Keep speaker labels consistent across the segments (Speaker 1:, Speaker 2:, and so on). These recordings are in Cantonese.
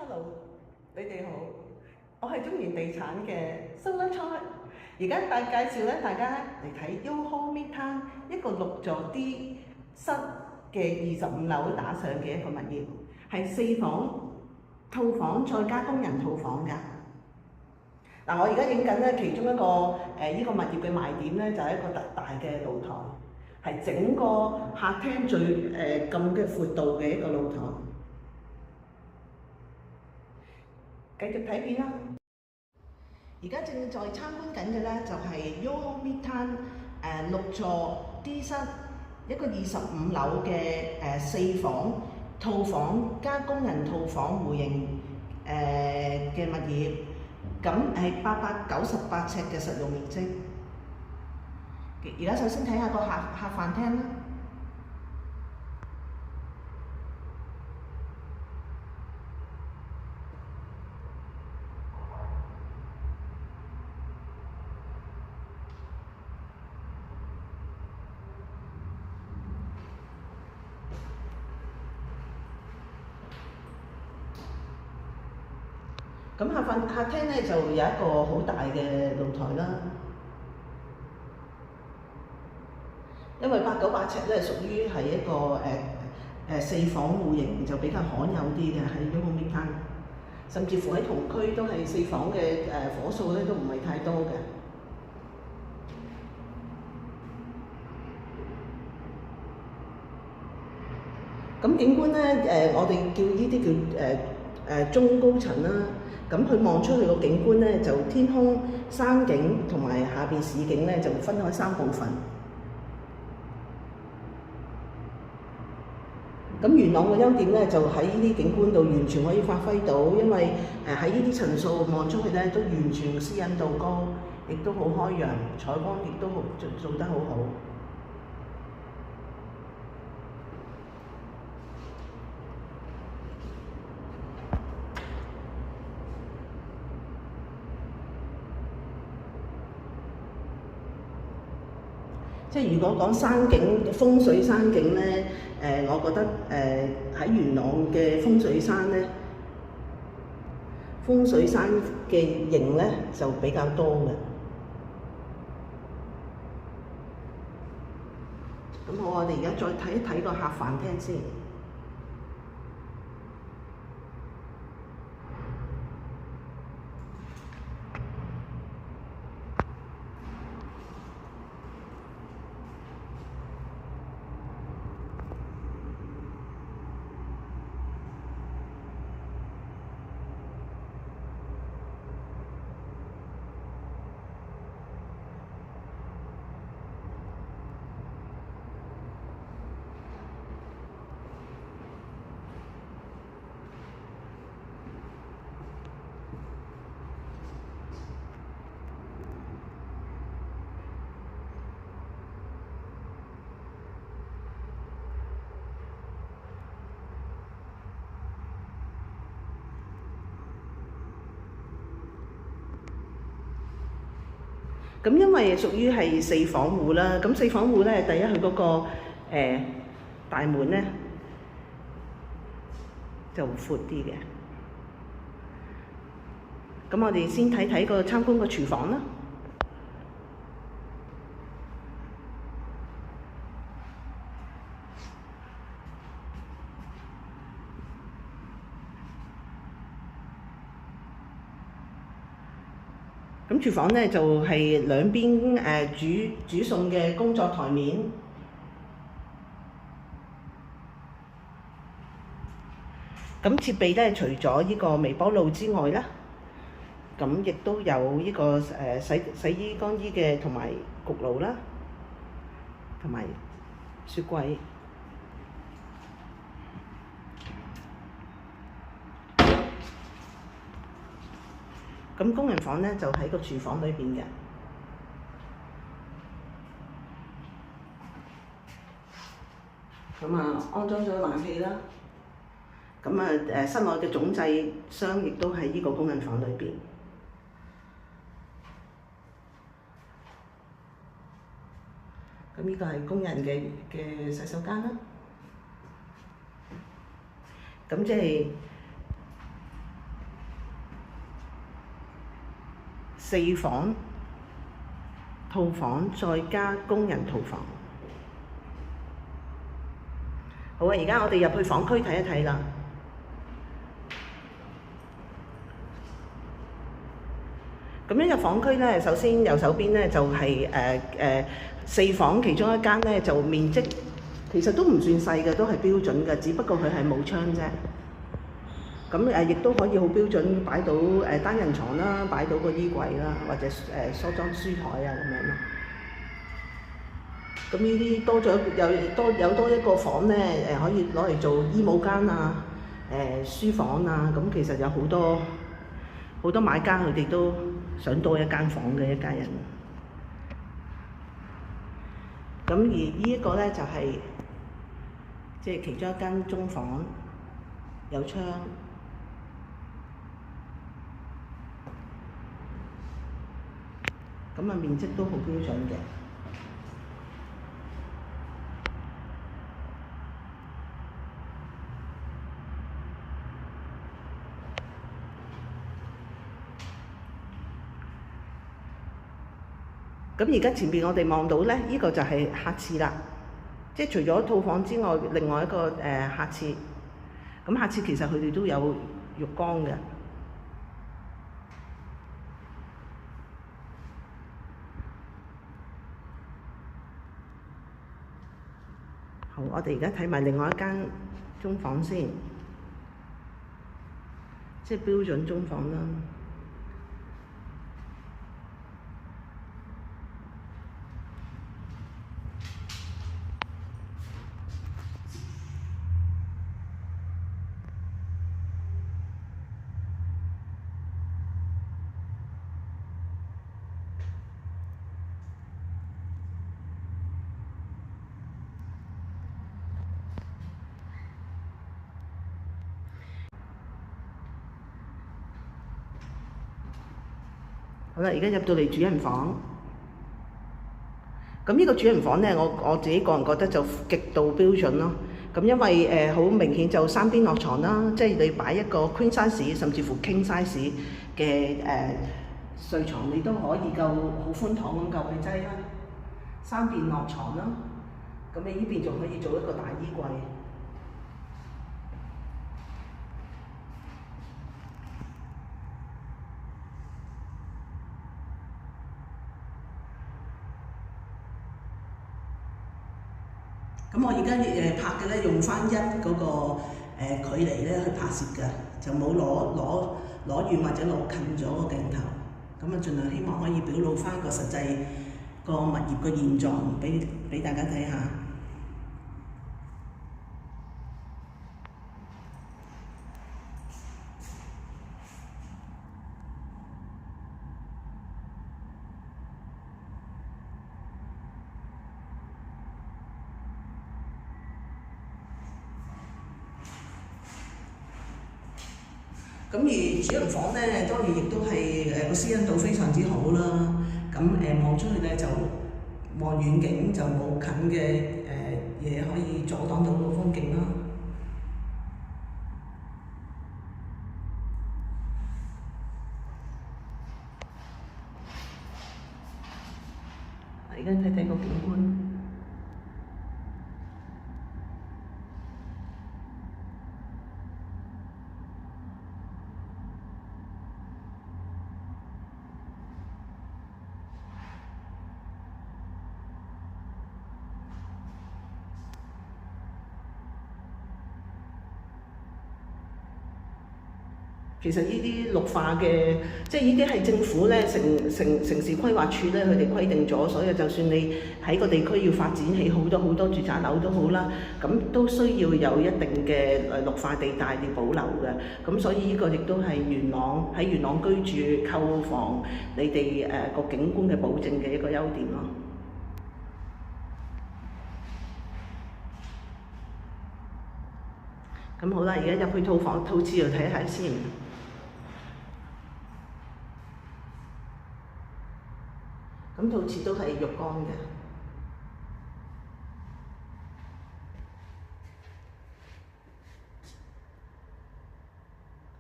Speaker 1: Hello，你哋好，我係中原地產嘅蘇德菜，而家介紹咧大家嚟睇 YOHO Midtown 一個6座 D 室嘅25樓打上嘅一個物業，係4房套房再加工人套房㗎。嗱，我而家影緊咧其中一個呢個物業嘅賣點咧，就係一個特大嘅露台，係整個客廳最咁嘅闊度嘅一個露台。繼續睇片啦！而家正在參觀緊嘅咧就係 YOHO Midtown 6座 D 室一個25樓嘅4房套房加工人套房戶型嘅物業，咁係898尺嘅實用面積。而家首先睇下個客飯廳啦。咁客廳咧就有一個好大嘅露台啦，因為898尺咧屬於係一個4房戶型，就比較罕有啲嘅喺 YOHO Midtown，甚至乎喺同區都係4房嘅伙數咧都唔係太多嘅。咁景觀咧我哋叫呢啲叫中高層啦。咁佢望出去個景觀咧，就天空、山景同埋下邊市景咧，就分開3部分。咁元朗嘅優點咧，就喺呢啲景觀度完全可以發揮到，因為喺呢啲層數望出去咧，都完全私隱度高，亦都好開揚，採光亦都做得好好。即係如果講山景風水山景咧，我覺得喺元朗嘅風水山咧，風水山嘅型咧就比較多嘅。咁好，我哋而家再睇一睇個客飯廳先。咁因為屬於係4房戶啦，咁4房戶咧，第一佢嗰個大門咧就闊啲嘅。咁我哋先睇睇個參觀個廚房啦。咁廚房咧就係兩邊煮餸嘅工作台面。咁設備咧除咗呢個微波爐之外啦，咁亦都有呢個洗衣乾衣嘅同埋焗爐啦，同埋雪櫃。咁工人房咧就喺個廚房裏邊嘅。咁安裝咗冷氣啦。咁室內嘅總掣箱亦都喺呢個工人房裏邊。咁呢個係工人嘅洗手間啦。咁即係4房套房再加工人套房。好啊，而家我哋入去房區睇一睇啦。咁樣入房區咧，首先右手邊咧就係4房其中一間咧，就面積其實都唔算細嘅，都係標準嘅，只不過佢係冇窗啫。咁亦都可以好標準擺到單人床啦，擺到個衣櫃啦，或者梳妝書台啊咁樣咯。咁呢啲多咗有多一個房咧，可以攞嚟做衣帽間啊、書房啊。咁其實有好多買家佢哋都想多一間房嘅一家人。咁而呢一個咧就係即係其中一間中房，有窗。咁啊，面積都好標準嘅。咁而家前邊我哋望到咧，呢個就係客廁啦，即係除咗套房之外，另外一個客廁。咁客廁其實佢哋都有浴缸嘅。好，我哋而家睇埋另外一間中房先，即係標準中房啦。好啦，而家入到嚟主人房。咁呢個主人房咧，我自己個人覺得就極度標準咯。咁因為好明顯就3邊落床啦，即係你擺一個 queen size 甚至乎 king size 嘅睡床，你都可以夠好寬敞咁夠去擠啦。3邊落床啦，咁你呢邊仲可以做一個大衣櫃。咁我而家拍嘅咧，用翻1嗰個距離咧去拍攝嘅，就冇攞遠或者攞近咗個鏡頭。咁啊，盡量希望可以表露翻個實際個物業嘅現狀俾大家睇下。咁而主人房咧，當然亦都係個私隱度非常之好啦。咁望出去咧就望遠景，就冇近嘅嘢可以阻擋到個風景啦。而家睇睇個景觀。其實呢啲綠化嘅，即係呢啲係政府咧城市規劃處咧，佢哋規定咗，所以就算你喺個地區要發展起好多住宅樓都好啦，咁都需要有一定嘅綠化地帶嚟保留嘅。咁所以呢個亦都係喺元朗居住購房你哋個景觀嘅保證嘅一個優點咯。咁好啦，而家入去套廁度睇下先。咁套廁都係浴缸嘅。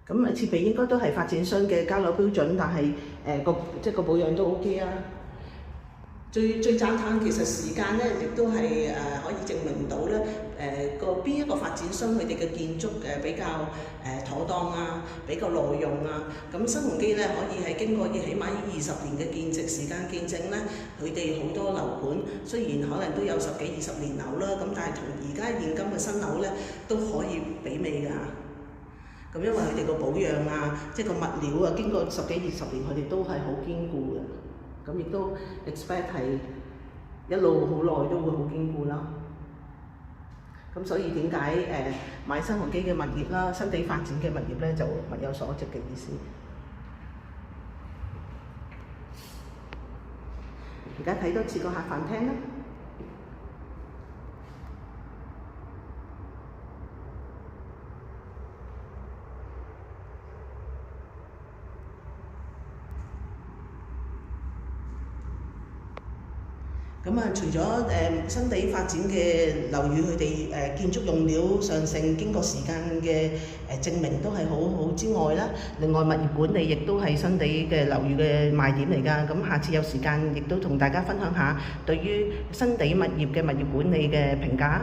Speaker 1: 咁設備應該都係發展商嘅交樓標準，但係個保養都 OK 啊。最讚歎其實時間咧，亦都係可以證明到咧邊一個發展商佢哋嘅建築比較妥當啊，比較耐用啊。咁新鴻基咧可以係經過起碼20年嘅建設時間見證咧，佢哋好多樓盤雖然可能都有10幾20年樓啦，咁但係同而家現今嘅新樓咧都可以媲美㗎。咁因為佢哋個保養啊，即係個物料啊，經過10幾20年，佢哋都係好堅固嘅。咁亦都 expect 係一路好耐都會好堅固啦。咁所以點解買新鴻基嘅物業啦，新地發展嘅物業咧就物有所值嘅意思。而家睇多次個客飯廳啦。咁啊，除咗新地發展嘅樓宇，佢哋建築用料上乘，經過時間嘅證明都係好好之外啦，另外物業管理亦都係新地嘅樓宇嘅賣點嚟㗎。咁下次有時間亦都同大家分享下對於新地物業嘅物業管理嘅評價。